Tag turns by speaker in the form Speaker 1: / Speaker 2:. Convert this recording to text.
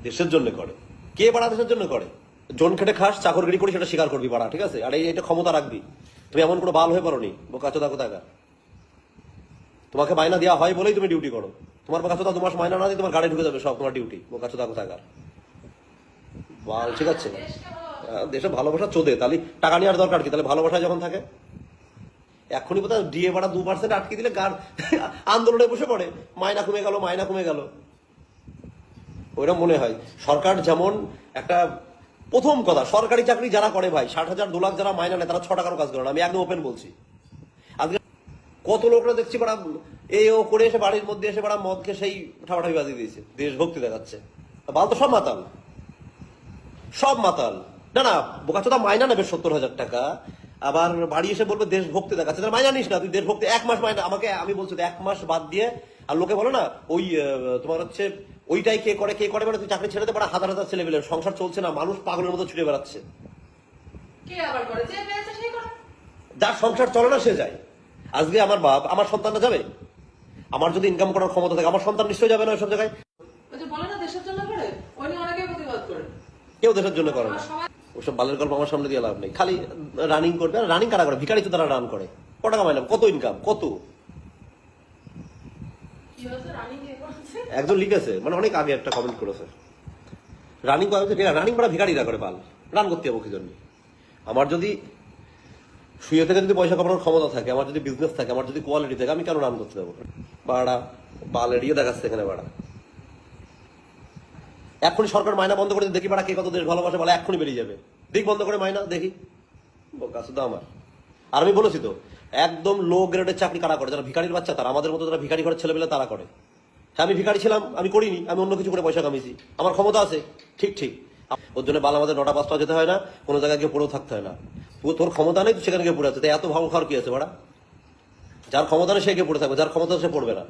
Speaker 1: দেশের জন্য করে। কে বাড়া দেশের জন্য করে? জন খেটে খাস, চাকরগিরি করি, সেটা স্বীকার করবি বাড়া, ঠিক আছে? আর এটা ক্ষমতা রাখবি। তুমি এমন কোনো বাল হয়ে পারোনি বোকাচোদা কোথাকার। তোমাকে মাইনা দেওয়া হয় বলেই তুমি ডিউটি করো। তোমার বোকাচোদা 2 মাস মাইনা না দিয়ে তোমার গাড়ি ঢুকে যাবে সব তোমার ডিউটি, বোকাচোদা কোথাকার বাল, ঠিক আছে? দেশে ভালোবাসা চোদে, তাহলে টাকা নেওয়ার দরকার কি? তাহলে ভালোবাসা যখন থাকে এখনই বোধহয় ডিএ ভাড়া 2% আটকে দিলে গার আন্দোলনে বসে পড়ে, মাইনা কমে গেল, মাইনা কমে গেল। ওইরকম মনে হয় সরকার যেমন একটা, প্রথম কথা, সরকারি চাকরি যারা করে ভাই 60,000 2 লাখ যারা মাইনা নেয় তারা 6 টাকারও কাজ করে না। আমি একদম ওপেন বলছি। আজকে কত লোকরা দেখছি বাড়া ও করে এসে বাড়ির মধ্যে এসে বাড়া মদ খেয়ে সেই ঠাপাঠাপি বাজিয়ে দিয়েছে, দেশভক্তি দেখাচ্ছে। বাল তো সব মাতাল, সব মাতাল। না না, বোকাচোদা মাইনা নেবে 70,000 টাকা, আবার বাড়ি এসে বলবে দেশভক্তি দেখাচ্ছে। তাহলে মাইনা নিস না, তুই দেশভক্তি 1 মাস মাইনা আমাকে, আমি বলছি 1 মাস বাদ দিয়ে। আর লোকে বলো না ওই তোমার হচ্ছে ওইটাই কে করে মানে তুই চাকরি ছেড়ে দে, বাড়া হাজার হাজার ছেলে পেলে সংসার চলছে না, মানুষ পাগলের মতো ছুটে বেড়াচ্ছে। যার সংসার চলে না সে যায়। আজকে আমার বাপ, আমার সন্তানরা যাবে? আমার যদি ইনকাম করার ক্ষমতা থাকে আমার সন্তান নিশ্চয়ই যাবে না ওইসব জায়গায়। কেউ দেশের জন্য করে না। ওসব বালের গল্প আমার সামনে দিয়ে লাভ নেই। খালি রানিং করবে। আর রানিং কারা করে? ভিখারি তো তারা রান করে। কত টাকা মাইনা, কত ইনকাম, কত? একজন লিখেছে, মানে অনেক আগে একটা কমেন্ট করেছে, রানিং রানিং করা ভিখারিরা করে, বাল রান করতে যাবো কি জন্য? আমার যদি শুয়ে থেকে যদি পয়সা কামানোর ক্ষমতা থাকে, আমার যদি বিজনেস থাকে, আমার যদি কোয়ালিটি থাকে, আমি কেন রান করতে যাবো? বাড়া বাল এড়িয়ে দেখাচ্ছে এখানে বাড়া। এখনই সরকার মাইনা বন্ধ করে দেখি বাড়া কে কত দেশ ভালোবাসে, বলে এখনই বেরিয়ে যাবে। দিক বন্ধ করে মাইনা দেখি, বোকাচোদা আমার। আর আমি বলেছি তো, একদম লো গ্রেডের চাকরি কারা করে? যারা ভিখারির বাচ্চা তারা, আমাদের মতো যারা ভিখারি ঘরের ছেলেমেলে তারা করে। হ্যাঁ, আমি ভিখারি ছিলাম, আমি করিনি, আমি অন্য কিছু করে পয়সা কামিয়েছি, আমার ক্ষমতা আছে, ঠিক ঠিক। ওর জন্য বাল আমাদের 9টা 5টা যেতে হয় না, কোনো জায়গায় গিয়ে পড়েও থাকতে হয় না। তোর ক্ষমতা নেই, তুই সেখানে গিয়ে পড়ে আছে, তাই এত ভালো খাওয়ার কি আছে বাড়া? যার ক্ষমতা নেই সে গিয়ে পড়ে থাকবে, যার ক্ষমতা সে পড়বে না।